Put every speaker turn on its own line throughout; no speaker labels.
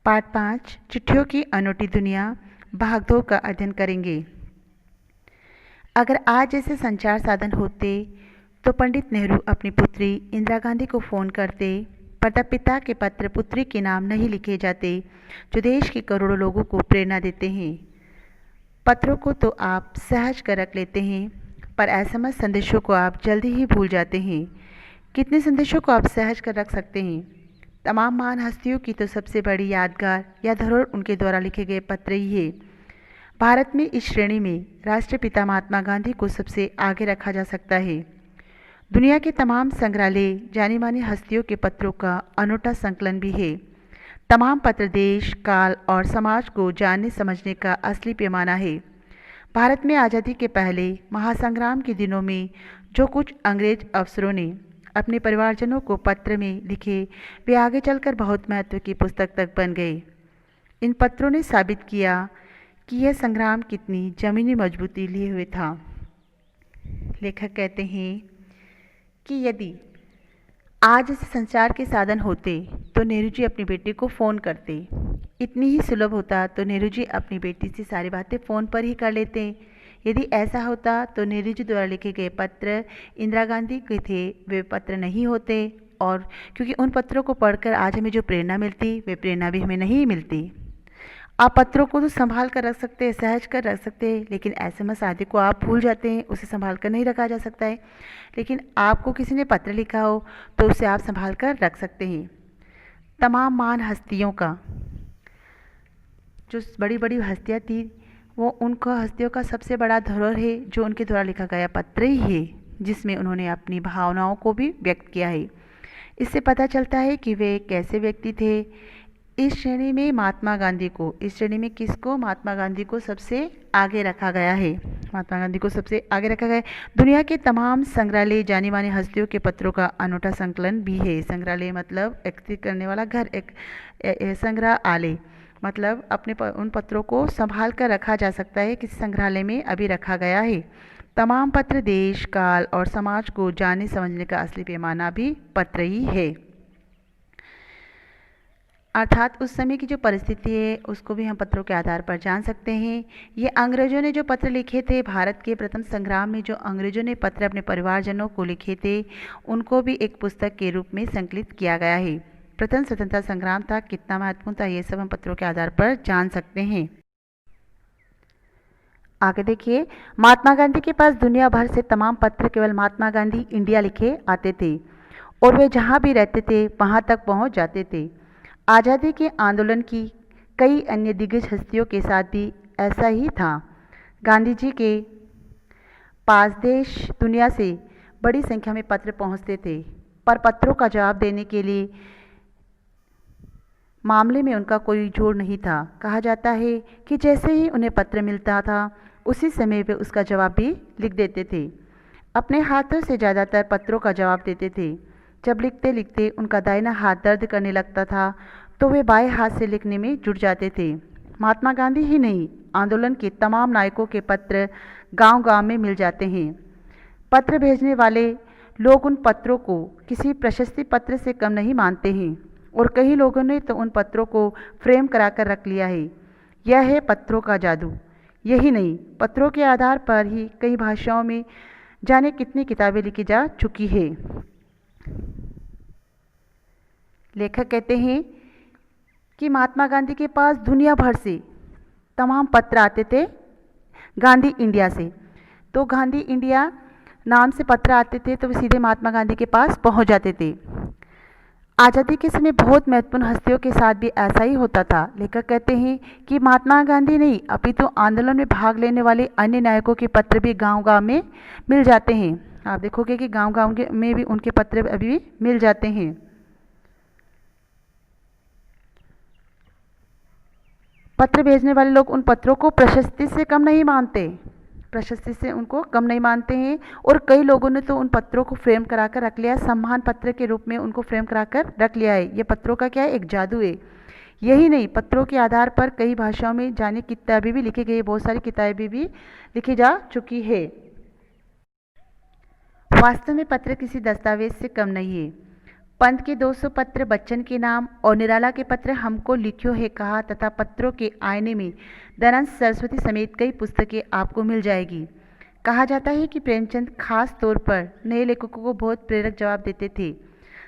Part 5 चिट्ठियों की अनोटी दुनिया भागदौड़ का अध्ययन करेंगे। अगर आज जैसे संचार साधन होते तो पंडित नेहरू अपनी पुत्री इंदिरा गांधी को फ़ोन करते, पर पिता के पत्र पुत्री के नाम नहीं लिखे जाते जो देश के करोड़ों लोगों को प्रेरणा देते हैं। पत्रों को तो आप सहज कर रख लेते हैं, पर एसएमएस संदेशों को आप जल्दी ही भूल जाते हैं। कितने संदेशों को आप सहज कर रख सकते हैं? तमाम महान हस्तियों की तो सबसे बड़ी यादगार या धरोहर उनके द्वारा लिखे गए पत्र ही है। भारत में इस श्रेणी में राष्ट्रपिता महात्मा गांधी को सबसे आगे रखा जा सकता है। दुनिया के तमाम संग्रहालय जानी मानी हस्तियों के पत्रों का अनूठा संकलन भी है। तमाम पत्र देश, काल और समाज को जानने समझने का असली पैमाना है। भारत में आज़ादी के पहले महासंग्राम के दिनों में जो कुछ अंग्रेज अफसरों ने अपने परिवारजनों को पत्र में लिखे, वे आगे चलकर बहुत महत्व की पुस्तक तक बन गए। इन पत्रों ने साबित किया कि यह संग्राम कितनी जमीनी मजबूती लिए हुए था। लेखक कहते हैं कि यदि आज ऐसे संचार के साधन होते तो नेहरू जी अपनी बेटी को फ़ोन करते। इतनी ही सुलभ होता तो नेहरू जी अपनी बेटी से सारी बातें फ़ोन पर ही कर लेते। यदि ऐसा होता तो नेहरू जी द्वारा लिखे गए पत्र इंदिरा गांधी के थे, वे पत्र नहीं होते, और क्योंकि उन पत्रों को पढ़कर आज हमें जो प्रेरणा मिलती वे प्रेरणा भी हमें नहीं मिलती। आप पत्रों को तो संभाल कर रख सकते हैं, सहज कर रख सकते हैं, लेकिन एसएमएस आदि को आप भूल जाते हैं, उसे संभाल कर नहीं रखा जा सकता है। लेकिन आपको किसी ने पत्र लिखा हो तो उसे आप संभाल कर रख सकते हैं। तमाम महान हस्तियों का, जो बड़ी बड़ी हस्तियाँ थी, वो उनका हस्तियों का सबसे बड़ा धरोहर है जो उनके द्वारा लिखा गया पत्र ही है, जिसमें उन्होंने अपनी भावनाओं को भी व्यक्त किया है। इससे पता चलता है कि वे कैसे व्यक्ति थे। इस श्रेणी में महात्मा गांधी को, इस श्रेणी में किसको, महात्मा गांधी को सबसे आगे रखा गया है। महात्मा गांधी को सबसे आगे रखा गया है। दुनिया के तमाम संग्रहालय जानी मानी हस्तियों के पत्रों का अनूठा संकलन भी है। संग्रहालय मतलब एकत्रित करने वाला घर, एक संग्रहालय मतलब अपने उन पत्रों को संभाल कर रखा जा सकता है, किसी संग्रहालय में अभी रखा गया है। तमाम पत्र देश, काल और समाज को जानने समझने का असली पैमाना भी पत्र ही है। अर्थात उस समय की जो परिस्थिति है उसको भी हम पत्रों के आधार पर जान सकते हैं। ये अंग्रेजों ने जो पत्र लिखे थे, भारत के प्रथम संग्राम में जो अंग्रेजों ने पत्र अपने परिवारजनों को लिखे थे, उनको भी एक पुस्तक के रूप में संकलित किया गया है। प्रथम स्वतंत्रता संग्राम था, कितना महत्वपूर्ण था, ये सब हम पत्रों के आधार पर जान सकते हैं। आगे देखिए, महात्मा गांधी के पास दुनिया भर से तमाम पत्र केवल महात्मा गांधी इंडिया लिखे आते थे और वे जहाँ भी रहते थे वहाँ तक पहुँच जाते थे। आज़ादी के आंदोलन की कई अन्य दिग्गज हस्तियों के साथ भी ऐसा ही था। गांधी जी के पास देश दुनिया से बड़ी संख्या में पत्र पहुँचते थे, पर पत्रों का जवाब देने के लिए मामले में उनका कोई जोर नहीं था। कहा जाता है कि जैसे ही उन्हें पत्र मिलता था उसी समय वे उसका जवाब भी लिख देते थे। अपने हाथों से ज़्यादातर पत्रों का जवाब देते थे। जब लिखते लिखते उनका दाहिना हाथ दर्द करने लगता था तो वे बाएं हाथ से लिखने में जुट जाते थे। महात्मा गांधी ही नहीं, आंदोलन के तमाम नायकों के पत्र गांव-गांव में मिल जाते हैं। पत्र भेजने वाले लोग उन पत्रों को किसी प्रशस्ति पत्र से कम नहीं मानते हैं और कई लोगों ने तो उन पत्रों को फ्रेम कराकर रख लिया है। यह है पत्रों का जादू। यही नहीं, पत्रों के आधार पर ही कई भाषाओं में जाने कितनी किताबें लिखी जा चुकी है। लेखक कहते हैं कि महात्मा गांधी के पास दुनिया भर से तमाम पत्र आते थे गांधी इंडिया से। तो गांधी इंडिया नाम से पत्र आते थे तो वे सीधे महात्मा गांधी के पास पहुंच जाते थे। आज़ादी के समय बहुत महत्वपूर्ण हस्तियों के साथ भी ऐसा ही होता था। लेखक कहते हैं कि महात्मा गांधी नहीं, अपितु आंदोलन में भाग लेने वाले अन्य नायकों के पत्र भी गांव-गांव में मिल जाते हैं। आप देखोगे कि गांव-गांव में भी उनके पत्र अभी भी मिल जाते हैं। पत्र भेजने वाले लोग उन पत्रों को प्रशस्ति से कम नहीं मानते, प्रशस्ति से उनको कम नहीं मानते हैं, और कई लोगों ने तो उन पत्रों को फ्रेम कराकर रख लिया है, सम्मान पत्र के रूप में उनको फ्रेम कराकर रख लिया है। ये पत्रों का क्या है, एक जादू है। यही नहीं, पत्रों के आधार पर कई भाषाओं में जाने किताबें भी लिखी गई, बहुत सारी किताबें भी लिखी जा चुकी है। वास्तव में पत्र किसी दस्तावेज से कम नहीं है। पंत के 200 पत्र बच्चन के नाम और निराला के पत्र हमको लिखियो है कहा तथा पत्रों के आईने में दयानंद सरस्वती समेत कई पुस्तकें आपको मिल जाएगी। कहा जाता है कि प्रेमचंद खास तौर पर नए लेखकों को बहुत प्रेरक जवाब देते थे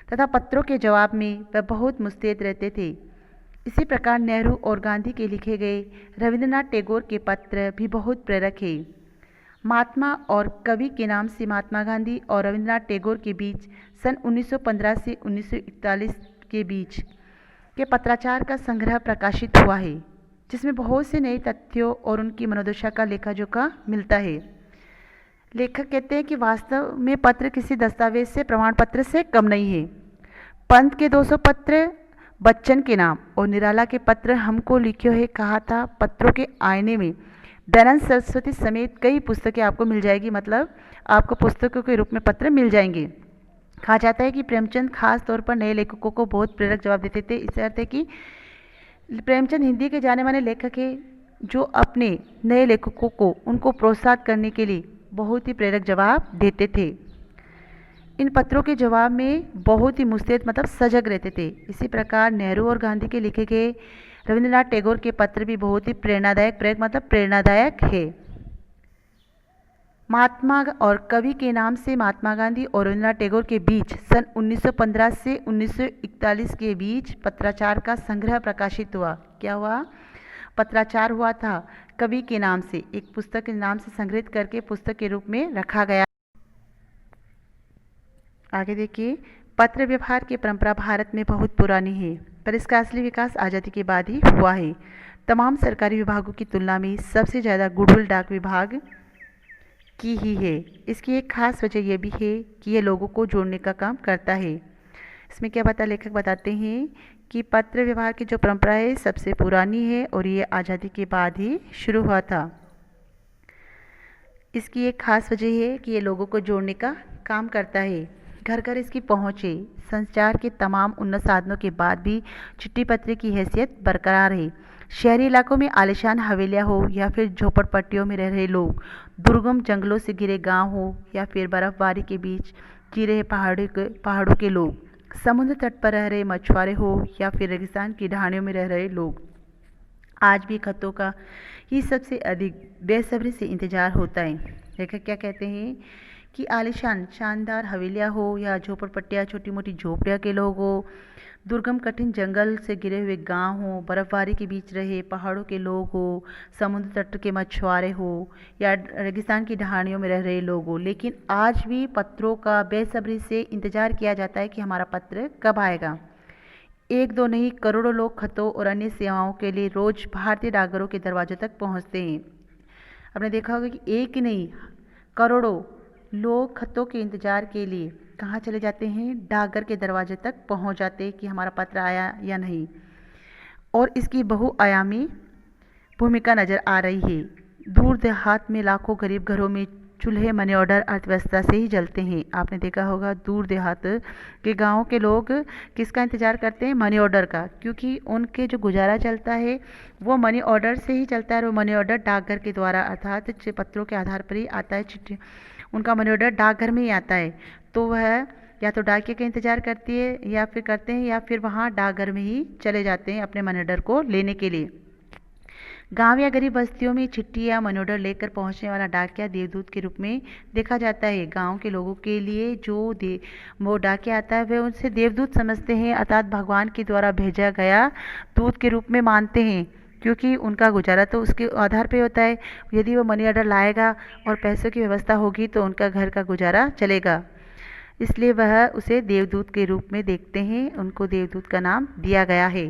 तथा पत्रों के जवाब में वह बहुत मुस्तैद रहते थे। इसी प्रकार नेहरू और गांधी के लिखे गए रविंद्रनाथ टैगोर के पत्र भी बहुत प्रेरक है। महात्मा और कवि के नाम से महात्मा गांधी और रविंद्रनाथ टैगोर के बीच सन 1915 से 1941 के बीच के पत्राचार का संग्रह प्रकाशित हुआ है, जिसमें बहुत से नए तथ्यों और उनकी मनोदशा का लेखा-जोखा मिलता है। लेखक कहते हैं कि वास्तव में पत्र किसी दस्तावेज से प्रमाण पत्र से कम नहीं है। पंत के 200 पत्र बच्चन के नाम और निराला के पत्र हमको लिखियो है कहा था पत्रों के आईने में दयानंद सरस्वती समेत कई पुस्तकें आपको मिल जाएगी, मतलब आपको पुस्तकों के रूप में पत्र मिल जाएंगे। कहा जाता है कि प्रेमचंद खास तौर पर नए लेखकों को बहुत प्रेरक जवाब देते थे। इससे अर्थ है कि प्रेमचंद हिंदी के जाने माने लेखक हैं जो अपने नए लेखकों को उनको प्रोत्साहित करने के लिए बहुत ही प्रेरक जवाब देते थे। इन पत्रों के जवाब में बहुत ही मुस्तैद मतलब सजग रहते थे। इसी प्रकार नेहरू और गांधी के लिखे गए रविंद्रनाथ टैगोर के पत्र भी बहुत ही प्रेरणादायक, प्रेरक मतलब प्रेरणादायक है। महात्मा और कवि के नाम से महात्मा गांधी और रविंद्रनाथ टैगोर के बीच सन 1915 से 1941 के बीच पत्राचार का संग्रह प्रकाशित हुआ। क्या हुआ? पत्राचार हुआ था कवि के नाम से, एक पुस्तक के नाम से संग्रहित करके पुस्तक के रूप में रखा गया। आगे देखिए, पत्र व्यवहार की परंपरा भारत में बहुत पुरानी है, पर इसका असली विकास आज़ादी के बाद ही हुआ है। तमाम सरकारी विभागों की तुलना में सबसे ज़्यादा गुडविल डाक विभाग की ही है। इसकी एक खास वजह यह भी है कि यह लोगों को जोड़ने का काम करता है। इसमें क्या लेखक बताते हैं कि पत्र व्यवहार की जो परंपरा है सबसे पुरानी है और ये आज़ादी के बाद ही शुरू हुआ था। इसकी एक खास वजह है कि ये लोगों को जोड़ने का काम करता है। घर घर इसकी पहुँच है। संचार के तमाम उन्नत साधनों के बाद भी चिट्ठी पत्र की हैसियत बरकरार है। शहरी इलाकों में आलीशान हवेलियाँ हो या फिर झोपड़पट्टियों में रह रहे लोग, दुर्गम जंगलों से घिरे गांव हो या फिर बर्फबारी के बीच जी रहे पहाड़ों के लोग, समुद्र तट पर रह रहे मछुआरे हो या फिर रेगिस्तान की ढाणियों में रह रहे लोग, आज भी खतों का ही सबसे अधिक बेसब्री से इंतजार होता है। लेखक क्या कहते हैं कि आलीशान शानदार हवेलियाँ हो या झोपड़पट्टियाँ, छोटी मोटी झोपड़ियाँ के लोग हो, दुर्गम कठिन जंगल से घिरे हुए गांव हो, बर्फबारी के बीच रहे पहाड़ों के लोग हो, समुद्र तट के मछुआरे हो या रेगिस्तान की ढाणियों में रह रहे लोग हो, लेकिन आज भी पत्रों का बेसब्री से इंतजार किया जाता है कि हमारा पत्र कब आएगा। एक दो नहीं, करोड़ों लोग खतों और अन्य सेवाओं के लिए रोज भारतीय डाकघरों के दरवाजों तक पहुंचते हैं। आपने देखा होगा कि एक नहीं, करोड़ों लोग खतों के इंतजार के लिए कहाँ चले जाते हैं? डाकघर के दरवाजे तक पहुंच जाते हैं कि हमारा पत्र आया या नहीं। और इसकी बहुआयामी भूमिका नज़र आ रही है। दूर देहात में लाखों गरीब घरों में चूल्हे मनी ऑर्डर अर्थव्यवस्था से ही जलते हैं। आपने देखा होगा दूर देहात के गाँव के लोग किसका इंतज़ार करते हैं? मनी ऑर्डर का, क्योंकि उनके जो गुजारा चलता है वो मनी ऑर्डर से ही चलता है। और वो मनी ऑर्डर डाकघर के द्वारा अर्थात पत्रों के आधार पर ही आता है। चिट्ठी उनका मनी ऑर्डर डाकघर में ही आता है, तो वह या तो डाकिए का इंतज़ार करती है या फिर करते हैं या फिर वहाँ डाकघर में ही चले जाते हैं अपने मनी ऑर्डर को लेने के लिए। गांव या गरीब बस्तियों में चिट्ठी या मनी ऑर्डर लेकर पहुंचने वाला डाकिया देवदूत के रूप में देखा जाता है। गांव के लोगों के लिए जो वो डाकिया आता है वे उनसे देवदूत समझते हैं, अर्थात भगवान के द्वारा भेजा गया दूत के रूप में मानते हैं, क्योंकि उनका गुजारा तो उसके आधार पे होता है। यदि वो मनी ऑर्डर लाएगा और पैसों की व्यवस्था होगी तो उनका घर का गुजारा चलेगा, इसलिए वह उसे देवदूत के रूप में देखते हैं। उनको देवदूत का नाम दिया गया है।